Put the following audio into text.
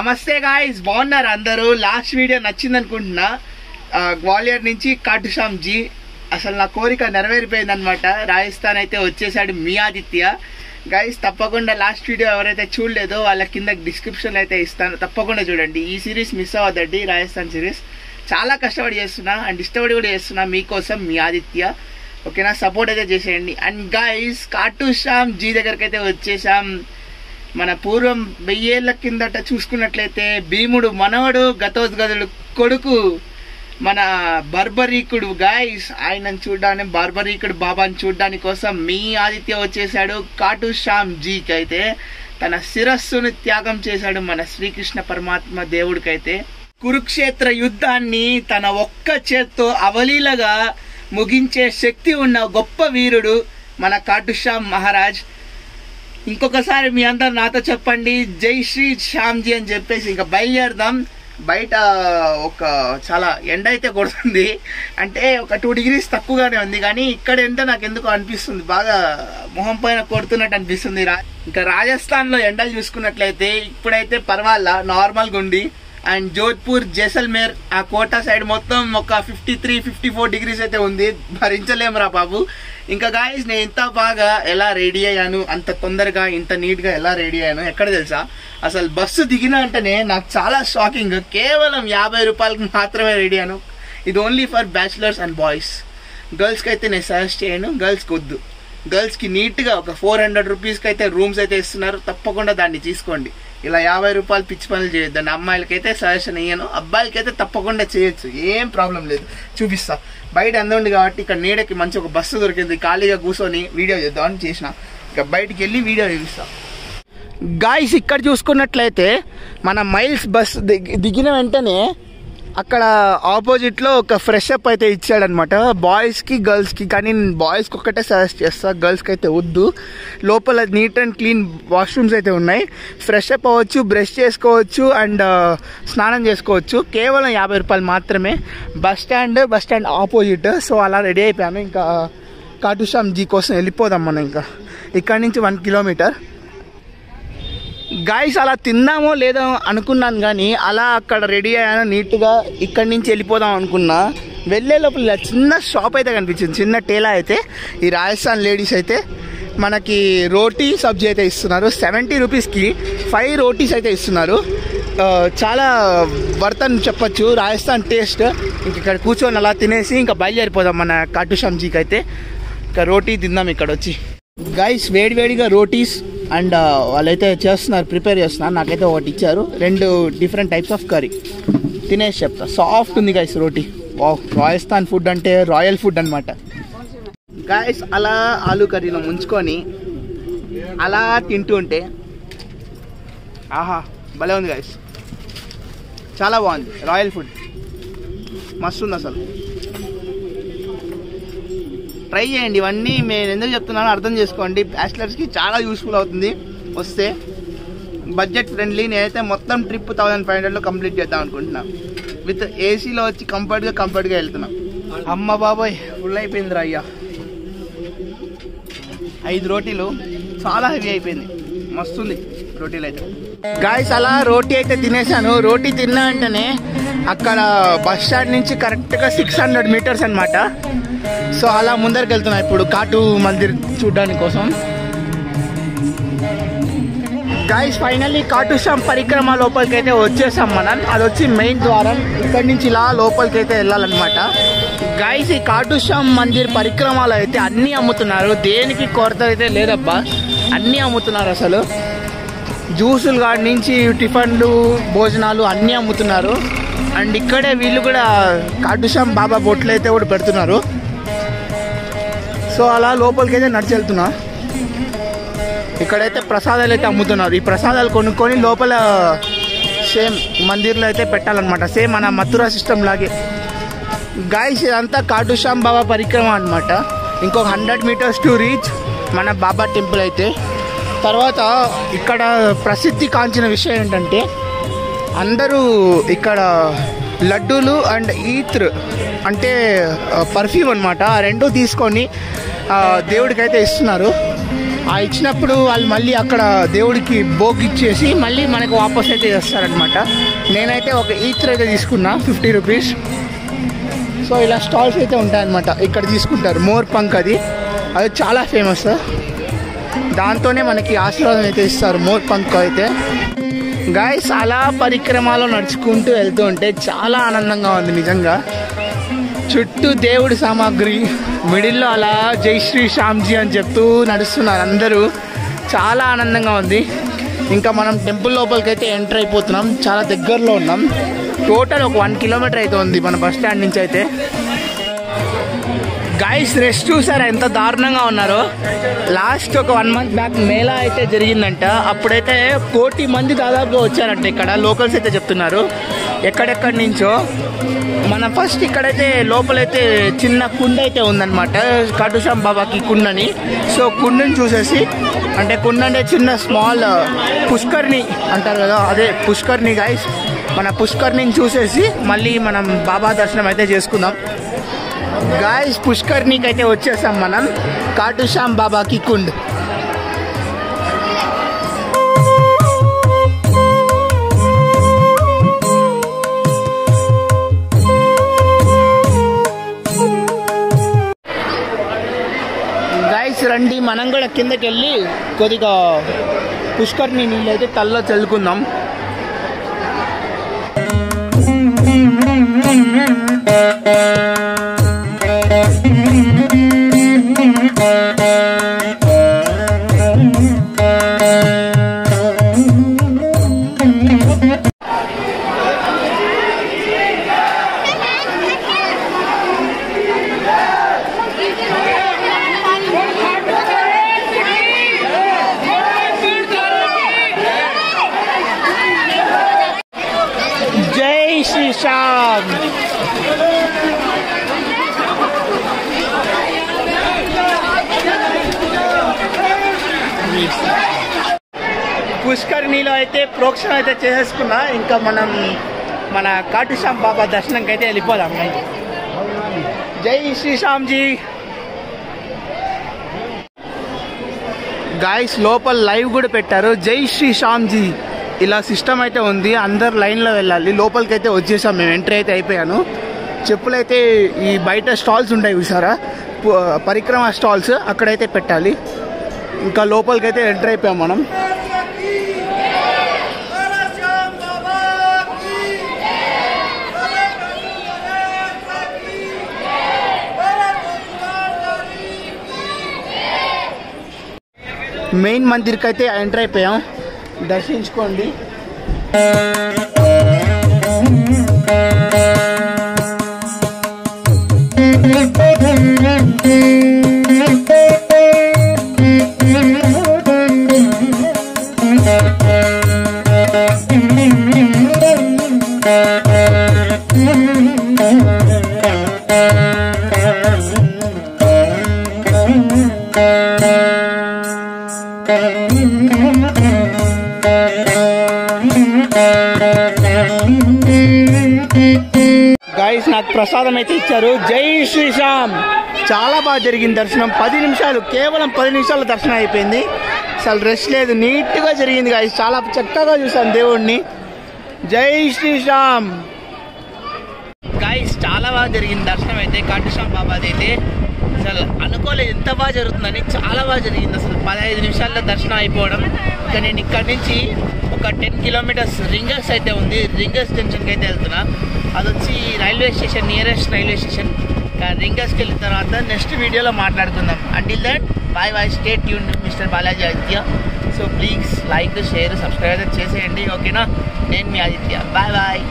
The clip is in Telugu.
నమస్తే గాయ్స్, బాగున్నారు అందరూ. లాస్ట్ వీడియో నచ్చింది అనుకుంటున్నా. గ్వాలియర్ నుంచి కాటు శ్యామ్ జీ, అసలు నా కోరిక నెరవేరిపోయింది అనమాట. రాజస్థాన్ అయితే వచ్చేసాడు మీ ఆదిత్య. గైస్ తప్పకుండా లాస్ట్ వీడియో ఎవరైతే చూడలేదో వాళ్ళ కింద డిస్క్రిప్షన్లో అయితే ఇస్తాను, తప్పకుండా చూడండి. ఈ సిరీస్ మిస్ అవ్వద్దండి, రాజస్థాన్ సిరీస్. చాలా కష్టపడి చేస్తున్నా అండ్ ఇష్టపడి కూడా చేస్తున్నా మీకోసం, మీ ఆదిత్య. ఓకేనా, సపోర్ట్ అయితే చేసేయండి. అండ్ గైస్ కాటు శ్యామ్ జీ దగ్గరికి అయితే వచ్చేసాం. మన పూర్వం 1000 ఏళ్ల కిందట చూసుకున్నట్లయితే భీముడు మనవడు, ఘటోత్కచుడు కొడుకు, మన బర్బరీకుడు గైస్. ఆయనను చూడడానికి, బర్బరీకుడు బాబాని చూడడానికి కోసం మీ ఆదిత్య వచ్చేసాడు. కాటు శ్యామ్ జీకి అయితే తన శిరస్సును త్యాగం చేశాడు మన శ్రీకృష్ణ పరమాత్మ దేవుడికైతే. కురుక్షేత్ర యుద్ధాన్ని తన ఒక్క చేత్తో అవలీలగా ముగించే శక్తి ఉన్న గొప్ప వీరుడు మన కాటు శ్యామ్ మహారాజ్. ఇంకొకసారి మీ అందరు నాతో చెప్పండి, జై శ్రీ శ్యామ్జీ అని చెప్పేసి ఇంకా బయలుదేరదాం. బయట ఒక చాలా ఎండ అయితే కొడుతుంది, అంటే ఒక 2 degrees తక్కువగానే ఉంది. కానీ ఇక్కడ ఎండ నాకు ఎందుకు అనిపిస్తుంది, బాగా మొహం పైన కొడుతున్నట్టు అనిపిస్తుంది. ఇంకా రాజస్థాన్లో ఎండలు చూసుకున్నట్లయితే ఇప్పుడైతే పర్వాలా, నార్మల్గా ఉంది. అండ్ జోధ్పూర్, జైసల్మేర్ ఆ కోటా సైడ్ మొత్తం ఒక 53-54 degrees అయితే ఉంది. భరించలేమురా బాబు. ఇంకా గాయస్, నేను ఇంత బాగా ఎలా రెడీ అయ్యాను, అంత తొందరగా ఇంత నీట్గా ఎలా రెడీ అయ్యాను ఎక్కడ తెలుసా? అసలు బస్సు దిగిన వెంటనే నాకు చాలా షాకింగ్. కేవలం 50 రూపాయలకి మాత్రమే రెడీ అయ్యాను. ఇది only for bachelors and boys. గర్ల్స్కి అయితే నేను సజెస్ట్ చేయను, గర్ల్స్కి వద్దు. గర్ల్స్కి నీట్గా ఒక 400 రూపీస్కి అయితే రూమ్స్ అయితే ఇస్తున్నారు, తప్పకుండా దాన్ని తీసుకోండి. ఇలా 50 రూపాయలు పిచ్చి పనులు చేయొద్దండి. అమ్మాయిలకైతే సజెషన్ ఇయ్యను, అబ్బాయిలకైతే తప్పకుండా చేయొచ్చు, ఏం ప్రాబ్లం లేదు. చూపిస్తా. బయట ఎంత ఉంది కాబట్టి ఇక్కడ నీడకి మంచి ఒక బస్సు దొరికింది, ఖాళీగా కూర్చొని వీడియో చేద్దామని చేసిన. ఇక బయటికి వెళ్ళి వీడియో చూపిస్తా. గాయ్స్ ఇక్కడ చూసుకున్నట్లయితే మన మైల్స్ బస్ దిగిన వెంటనే అక్కడ ఆపోజిట్లో ఒక ఫ్రెష్ అప్ అయితే ఇచ్చాడనమాట, బాయ్స్కి గర్ల్స్కి. కానీ నేను బాయ్స్కి ఒక్కటే సజెస్ట్ చేస్తా, గర్ల్స్కి అయితే వద్దు. లోపల నీట్ అండ్ క్లీన్ వాష్రూమ్స్ అయితే ఉన్నాయి. ఫ్రెష్ అప్ అవ్వచ్చు, బ్రష్ చేసుకోవచ్చు అండ్ స్నానం చేసుకోవచ్చు. కేవలం 50 రూపాయలు మాత్రమే. Bus stand opposite. సో అలా రెడీ అయిపోయాను. ఇంకా కాటు శ్యామ్ జీ కోసం వెళ్ళిపోదాం మనం. ఇంకా ఇక్కడ నుంచి 1 kilometer. గాయస్ అలా తిందామో లేదో అనుకున్నాను, కానీ అలా అక్కడ రెడీ అయ్యాను నీట్గా. ఇక్కడి నుంచి వెళ్ళిపోదాం అనుకున్నా. వెళ్ళే లోపల చిన్న షాప్ అయితే కనిపించింది, చిన్న టేలా అయితే. ఈ రాజస్థాన్ లేడీస్ అయితే మనకి రోటీ సబ్జీ అయితే ఇస్తున్నారు. 70 రూపీస్కి 5 రోటీస్ అయితే ఇస్తున్నారు. చాలా వర్త్ అని చెప్పచ్చు, రాజస్థాన్ టేస్ట్. ఇంక ఇక్కడ కూర్చొని అలా తినేసి ఇంకా బయలుదేరిపోదాం మన కాటు శ్యామ్ జీకి అయితే. ఇంకా రోటీ తిందాం ఇక్కడ వచ్చి. గైస్ వేడివేడిగా రోటీస్ అండ్ వాళ్ళైతే ప్రిపేర్ చేస్తున్నారు. నాకైతే ఒకటి ఇచ్చారు, 2 డిఫరెంట్ టైప్స్ ఆఫ్ కర్రీ. తినేసి చెప్తా. సాఫ్ట్ ఉంది గైస్ రోటీ. రాజస్థాన్ ఫుడ్ అంటే రాయల్ ఫుడ్ అనమాట. గైస్ అలా ఆలూ కర్రీలో ముంచుకొని అలా తింటూ ఉంటే ఆహా భలే ఉంది గైస్, చాలా బాగుంది. రాయల్ ఫుడ్ మస్తు ఉంది అసలు. ట్రై చేయండి. ఇవన్నీ నేను ఎందుకు చెప్తున్నానో అర్థం చేసుకోండి. బ్యాచిలర్స్కి చాలా యూస్ఫుల్ అవుతుంది వస్తే. Budget friendly. నేనైతే మొత్తం ట్రిప్ 1500లో కంప్లీట్ చేద్దాం అనుకుంటున్నా. విత్ ఏసీలో వచ్చి కంఫర్ట్గా వెళ్తున్నా. అమ్మ బాబాయ్ ఫుల్ అయిపోయిందిరా అయ్యా. 5 రోటీలు చాలా హెవీ అయిపోయింది. మస్తుంది రోటీలు అయితే. గాయస్ అలా రోటీ అయితే తినేసాను. రోటీ తిన్నా వెంటనే అక్కడ బస్ స్టాండ్ నుంచి కరెక్ట్గా 600 meters అనమాట. సో అలా ముందరికి వెళ్తున్నా ఇప్పుడు కాటు మందిర్ చూడడానికి కోసం. గైస్ ఫైనల్లీ కాటు శ్యామ్ పరిక్రమ లోపలికి అయితే వచ్చేసాం మనం. అది వచ్చి మెయిన్ ద్వారం. ఇక్కడి నుంచి ఇలా లోపలికి అయితే వెళ్ళాలన్నమాట. గైస్ ఈ కాటు శ్యామ్ మందిర్ పరిక్రమలో అయితే అన్నీ అమ్ముతున్నారు, దేనికి కొరత అయితే లేదబ్బా, అన్నీ అమ్ముతున్నారు. అసలు జ్యూసులు కాడి నుంచి టిఫిన్లు, భోజనాలు అన్నీ అమ్ముతున్నారు. అండ్ ఇక్కడే వీళ్ళు కూడా కాటు శ్యామ్ బాబా బొట్లు అయితే కూడా పెడుతున్నారు. సో అలా లోపలికి అయితే నడిచి వెళ్తున్నా. ఇక్కడైతే ప్రసాదాలు అయితే అమ్ముతున్నారు. ఈ ప్రసాదాలు కొనుక్కొని లోపల సేమ్ మందిర్లో అయితే పెట్టాలన్నమాట. సేమ్ మన మథురా సిస్టమ్ లాగే. గాయస్ ఇదంతా కాటు శ్యామ్ బాబా పరిక్రమ అనమాట. ఇంకొక 100 meters టు రీచ్ మన బాబా టెంపుల్ అయితే. తర్వాత ఇక్కడ ప్రసిద్ధి కాంచిన విషయం ఏంటంటే అందరూ ఇక్కడ లడ్డూలు అండ్ ఈత్ర్ అంటే పర్ఫ్యూమ్ అనమాట, ఆ 2 తీసుకొని దేవుడికి అయితే ఇస్తున్నారు. ఆ ఇచ్చినప్పుడు వాళ్ళు మళ్ళీ అక్కడ దేవుడికి భోగిచ్చేసి మళ్ళీ మనకు వాపస్ అయితే చేస్తారనమాట. నేనైతే ఒక ఈత్ర అయితే తీసుకున్నా 50 రూపీస్. సో ఇలా స్టాల్స్ అయితే ఉంటాయన్నమాట. ఇక్కడ తీసుకుంటారు మోర్ పంక్, అది చాలా ఫేమస్. దాంతోనే మనకి ఆశీర్వాదం అయితే ఇస్తారు మోర్ పంక్ అయితే. గైస్ అలా పరిక్రమలో నడుచుకుంటూ వెళ్తూ ఉంటే చాలా ఆనందంగా ఉంది నిజంగా. చుట్టూ దేవుడి సామాగ్రి, మిడిల్లో అలా జై శ్రీ శ్యామ్జీ అని చెప్తూ నడుస్తున్నారు అందరూ. చాలా ఆనందంగా ఉంది. ఇంకా మనం టెంపుల్ లోపలికి అయితే ఎంటర్ అయిపోతున్నాం. చాలా దగ్గరలో ఉన్నాం. టోటల్ ఒక 1 కిలోమీటర్ అయితే ఉంది మన బస్ స్టాండ్ నుంచి అయితే. గైస్ రెస్ట్ చూసారా ఎంత దారుణంగా ఉన్నారో. లాస్ట్ ఒక 1 మంత్ బ్యాక్ మేళా అయితే జరిగిందంట. అప్పుడైతే 1 కోటి మంది దాదాపుగా వచ్చారంట. ఇక్కడ లోకల్స్ అయితే చెప్తున్నారు ఎక్కడెక్కడి నుంచో. మనం ఫస్ట్ ఇక్కడైతే లోపలైతే చిన్న కుండ అయితే ఉందన్నమాట, కాటుశ్యామ్ బాబాకి కుండని. సో కుండని చూసేసి, అంటే కుండ అంటే చిన్న స్మాల్ పుష్కర్ని అంటారు కదా, అదే పుష్కర్ని గైస్. మన పుష్కర్ని చూసేసి మళ్ళీ మనం బాబా దర్శనం అయితే చేసుకుందాం గాయస్. పుష్కర్నికి అయితే వచ్చేసాం మనం, కాటుశ్యామ్ బాబాకి కుండ్. గాయస్ రండి మనం కూడా కిందకి వెళ్ళి కొద్దిగా పుష్కర్ని నీళ్ళు అయితే తల్లో చల్లుకుందాం. జై శ్రీశ్యామ్. పుష్కరిణిలో అయితే ప్రోక్షణ అయితే చేసేసుకున్నా. ఇంకా మనం మన కాటుశ్యామ్ బాబా దర్శనంకి అయితే వెళ్ళిపోదాం. జై శ్రీశ్యామ్జీ. గాయస్ లోపల లైవ్ కూడా పెట్టారు, జై శ్రీశ్యామ్జీ ఇలా సిస్టమ్ అయితే ఉంది. అందరు లైన్లో వెళ్ళాలి. లోపలికి అయితే వచ్చేసాం మేము, ఎంట్రీ అయితే అయిపోయాను. చెప్పులైతే ఈ బయట స్టాల్స్ ఉంటాయి చూసారా, పరిక్రమ స్టాల్స్, అక్కడైతే పెట్టాలి. ఇంకా లోపలికి అయితే ఎంటర్ అయిపోయాం మనం. మెయిన్ మందిర్కి అయితే ఎంటర్ అయిపోయాం. దర్శించుకోండి. గైస్ నాకు ప్రసాదం అయితే ఇచ్చారు. జై శ్రీశ్యామ్. చాలా బాగా జరిగింది దర్శనం. 10 నిమిషాలు, కేవలం 10 నిమిషాల దర్శనం అయిపోయింది. అసలు రెస్ట్ లేదు, నీట్గా జరిగింది గైస్. చాలా చక్కగా చూసాను దేవుడిని. జై శ్రీశ్యామ్. గైస్ చాలా బాగా జరిగింది దర్శనం అయితే కాటుశ్యామ్ బాబాది అయితే. అసలు అనుకోలేదు ఎంత బాగా జరుగుతుందని. చాలా బాగా జరిగింది. అసలు 15 నిమిషాల్లో దర్శనం అయిపోవడం. ఇంకా నేను ఇక్కడ నుంచి ఒక 10 కిలోమీటర్స్ రింగర్స్ అయితే ఉంది, రింగర్స్ జంక్షన్కి అయితే వెళ్తున్నా. అది వచ్చి railway station, nearest railway station. రింగర్స్కి వెళ్ళిన తర్వాత నెక్స్ట్ వీడియోలో మాట్లాడుకుందాం. Until that bye bye, stay tuned mister Balaji Aditya. So please like, share, subscribe చేసేయండి, ఓకేనా? నేను మీ ఆదిత్య. Bye bye.